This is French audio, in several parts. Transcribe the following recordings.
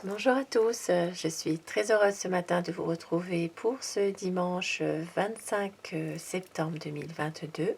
Bonjour à tous, je suis très heureuse ce matin de vous retrouver pour ce dimanche 25 septembre 2022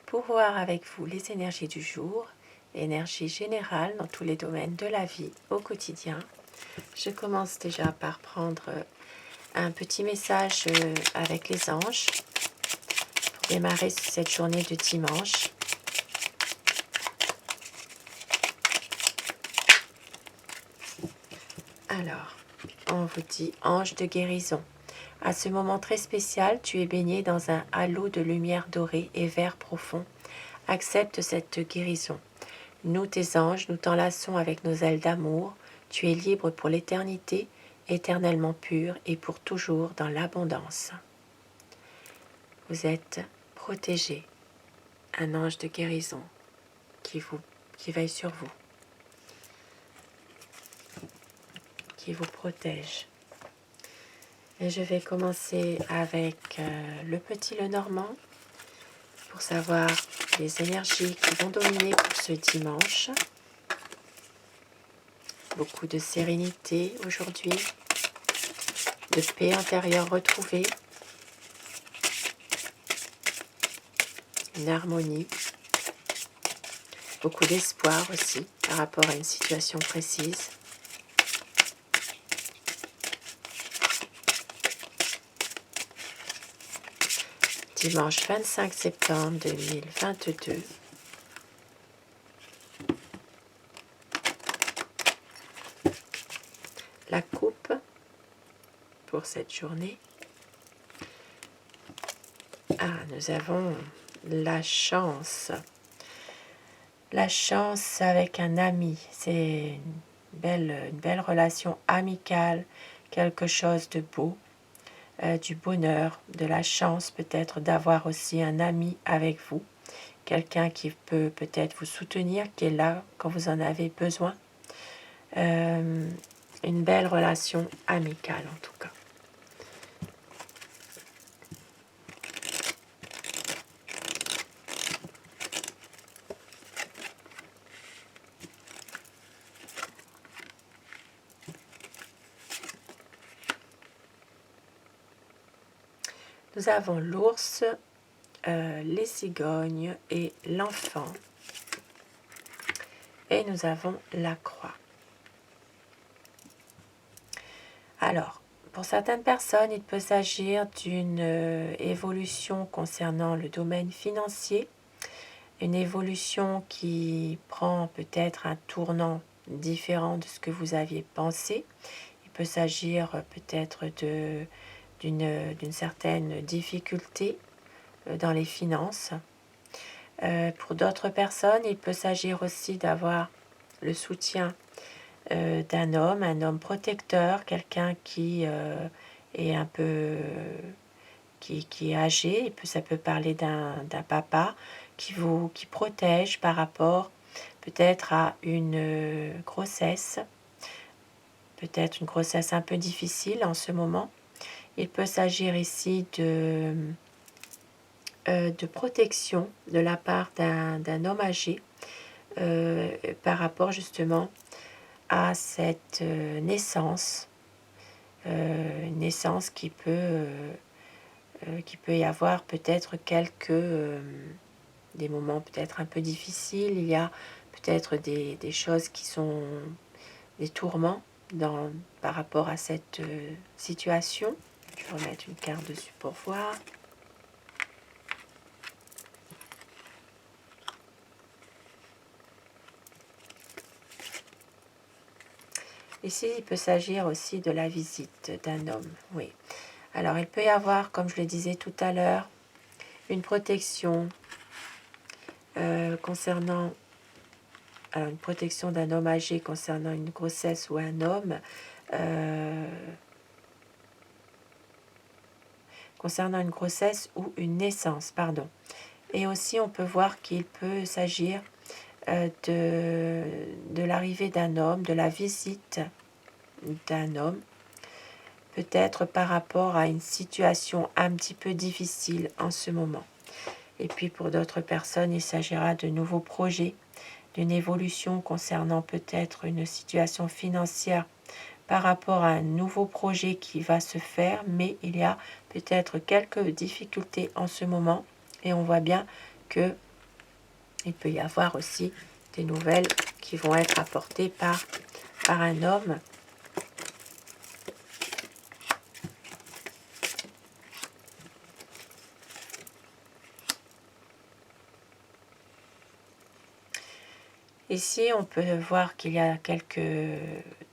pour voir avec vous les énergies du jour, énergie générale dans tous les domaines de la vie au quotidien. Je commence déjà par prendre un petit message avec les anges pour démarrer cette journée de dimanche. Alors, on vous dit ange de guérison. À ce moment très spécial, tu es baigné dans un halo de lumière dorée et vert profond. Accepte cette guérison. Nous, tes anges, nous t'enlaçons avec nos ailes d'amour. Tu es libre pour l'éternité, éternellement pur et pour toujours dans l'abondance. Vous êtes protégé. Un ange de guérison qui veille sur vous, qui vous protège. Et je vais commencer avec le petit Lenormand pour savoir les énergies qui vont dominer pour ce dimanche. Beaucoup de sérénité aujourd'hui, de paix intérieure retrouvée, une harmonie, beaucoup d'espoir aussi par rapport à une situation précise. Dimanche 25 septembre 2022. La coupe pour cette journée. Nous avons la chance. La chance avec un ami. C'est une belle relation amicale, quelque chose de beau. Du bonheur, de la chance peut-être d'avoir aussi un ami avec vous, quelqu'un qui peut peut-être vous soutenir, qui est là quand vous en avez besoin. Une belle relation amicale en tout cas. Nous avons l'ours, les cigognes et l'enfant. Et nous avons la croix. Alors, pour certaines personnes, il peut s'agir d'une évolution concernant le domaine financier, une évolution qui prend peut-être un tournant différent de ce que vous aviez pensé. Il peut s'agir peut-être d'une certaine difficulté dans les finances. Pour d'autres personnes, il peut s'agir aussi d'avoir le soutien d'un homme, un homme protecteur, quelqu'un qui est un peu qui est âgé. Ça peut parler d'un papa qui protège par rapport peut-être à une grossesse, peut-être une grossesse un peu difficile en ce moment. Il peut s'agir ici de protection de la part d'un homme âgé par rapport justement à cette naissance, une naissance qui peut y avoir peut-être des moments peut-être un peu difficiles. Il y a peut-être des choses qui sont des tourments par rapport à cette situation. Je vais remettre une carte dessus pour voir. Ici, il peut s'agir aussi de la visite d'un homme, oui. Alors, il peut y avoir, comme je le disais tout à l'heure, une protection concernant une protection d'un homme âgé concernant une grossesse ou un homme, concernant une grossesse ou une naissance, pardon. Et aussi, on peut voir qu'il peut s'agir de l'arrivée d'un homme, de la visite d'un homme, peut-être par rapport à une situation un petit peu difficile en ce moment. Et puis pour d'autres personnes, il s'agira de nouveaux projets, d'une évolution concernant peut-être une situation financière par rapport à un nouveau projet qui va se faire, mais il y a peut-être quelques difficultés en ce moment et on voit bien que il peut y avoir aussi des nouvelles qui vont être apportées par un homme. Ici, on peut voir qu'il y a quelques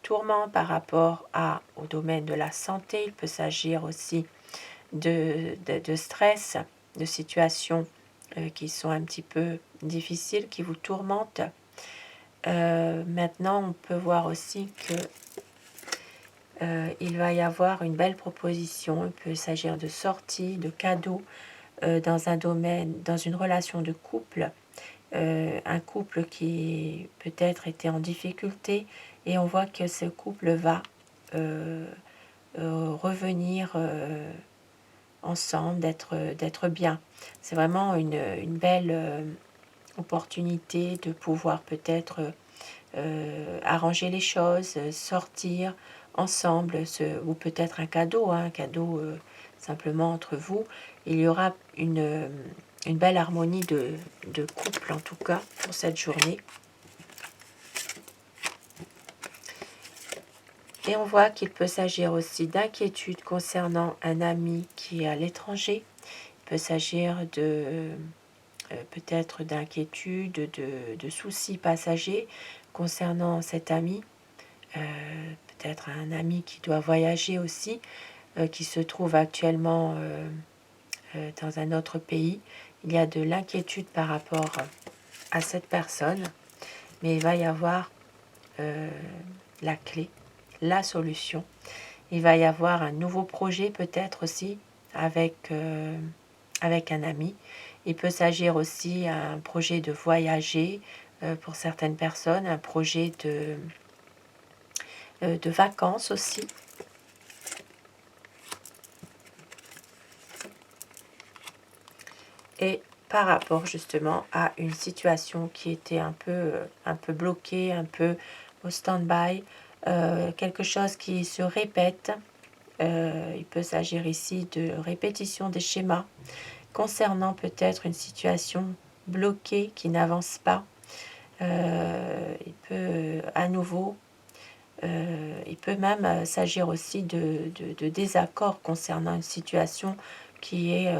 tourments par rapport au domaine de la santé. Il peut s'agir aussi de stress, de situations qui sont un petit peu difficiles, qui vous tourmentent. Maintenant, on peut voir aussi que il va y avoir une belle proposition. Il peut s'agir de sorties, de cadeaux dans un domaine, dans une relation de couple. Un couple qui peut-être était en difficulté et on voit que ce couple va revenir ensemble, d'être bien. C'est vraiment une belle opportunité de pouvoir peut-être arranger les choses, sortir ensemble, ou peut-être un cadeau simplement entre vous. Il y aura une belle harmonie de couple en tout cas pour cette journée. Et on voit qu'il peut s'agir aussi d'inquiétude concernant un ami qui est à l'étranger. Il peut s'agir de peut-être d'inquiétude, de soucis passagers concernant cet ami. Peut-être un ami qui doit voyager aussi, qui se trouve actuellement dans un autre pays. Il y a de l'inquiétude par rapport à cette personne, mais il va y avoir la clé, la solution. Il va y avoir un nouveau projet peut-être aussi avec un ami. Il peut s'agir aussi d'un projet de voyager pour certaines personnes, un projet de vacances aussi. Et par rapport justement à une situation qui était un peu bloquée, un peu au stand-by, quelque chose qui se répète. Il peut s'agir ici de répétition des schémas concernant peut-être une situation bloquée qui n'avance pas. Il peut à nouveau, il peut même s'agir aussi de désaccords concernant une situation qui est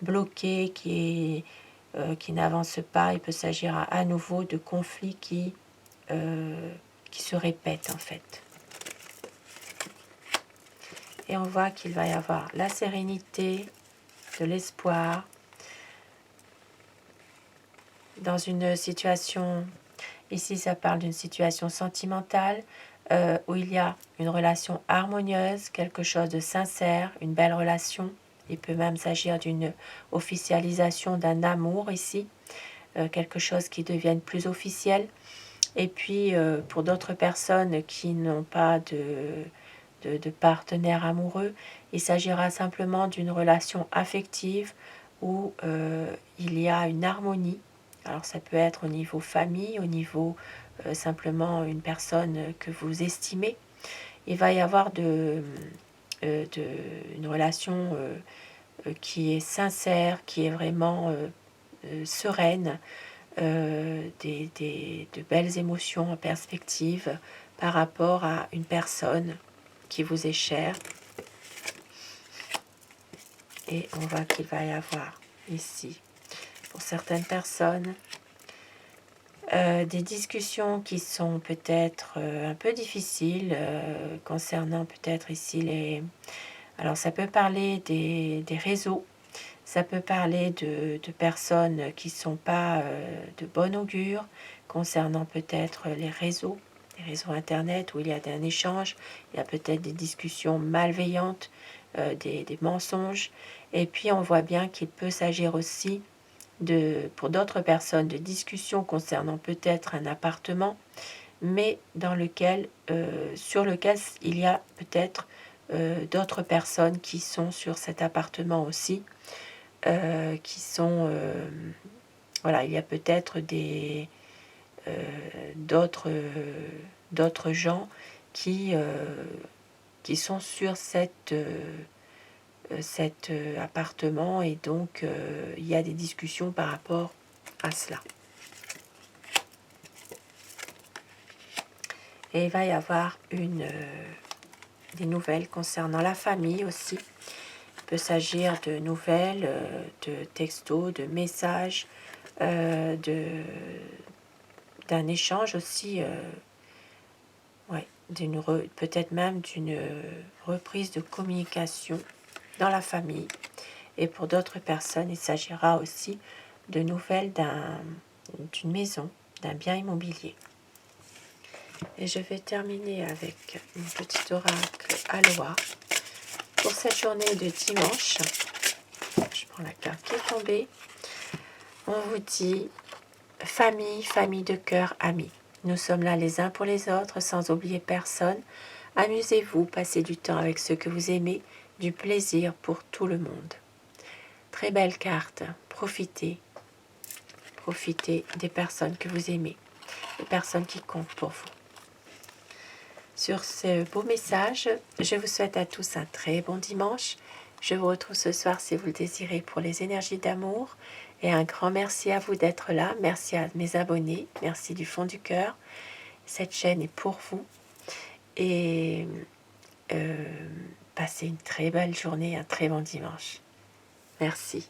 bloquée, qui n'avance pas. Il peut s'agir à nouveau de conflits qui se répètent en fait. Et on voit qu'il va y avoir la sérénité, de l'espoir, dans une situation, ici ça parle d'une situation sentimentale, où il y a une relation harmonieuse, quelque chose de sincère, une belle relation. Il peut même s'agir d'une officialisation d'un amour ici, quelque chose qui devienne plus officiel. Et puis pour d'autres personnes qui n'ont pas de partenaire amoureux, il s'agira simplement d'une relation affective où il y a une harmonie. Alors ça peut être au niveau famille, au niveau simplement une personne que vous estimez. Il va y avoir une relation qui est sincère, qui est vraiment sereine, de belles émotions en perspective par rapport à une personne qui vous est chère. Et on voit qu'il va y avoir ici, pour certaines personnes, des discussions qui sont peut-être un peu difficiles concernant peut-être ici les... Alors ça peut parler des réseaux, ça peut parler de personnes qui ne sont pas de bon augure concernant peut-être les réseaux Internet où il y a un échange, il y a peut-être des discussions malveillantes, des mensonges. Et puis on voit bien qu'il peut s'agir aussi pour d'autres personnes de discussions concernant peut-être un appartement, mais sur lequel il y a peut-être d'autres personnes qui sont sur cet appartement aussi, qui sont... voilà, il y a peut-être d'autres gens qui sont sur cet appartement, et donc il y a des discussions par rapport à cela. Et il va y avoir des nouvelles concernant la famille aussi. Il peut s'agir de nouvelles, de textos, de messages, d'un échange aussi, ouais, peut-être même d'une reprise de communication dans la famille. Et pour d'autres personnes, il s'agira aussi de nouvelles d'une maison, d'un bien immobilier. Et je vais terminer avec une petite oracle Aloha pour cette journée de dimanche. Je prends la carte qui est tombée. On vous dit famille, famille de cœur, amis. Nous sommes là les uns pour les autres, sans oublier personne. Amusez-vous, passez du temps avec ceux que vous aimez, du plaisir pour tout le monde. Très belle carte. Profitez des personnes que vous aimez, des personnes qui comptent pour vous. Sur ce beau message, je vous souhaite à tous un très bon dimanche. Je vous retrouve ce soir si vous le désirez pour les énergies d'amour. Et un grand merci à vous d'être là. Merci à mes abonnés. Merci du fond du cœur. Cette chaîne est pour vous. Et passez une très belle journée, un très bon dimanche. Merci.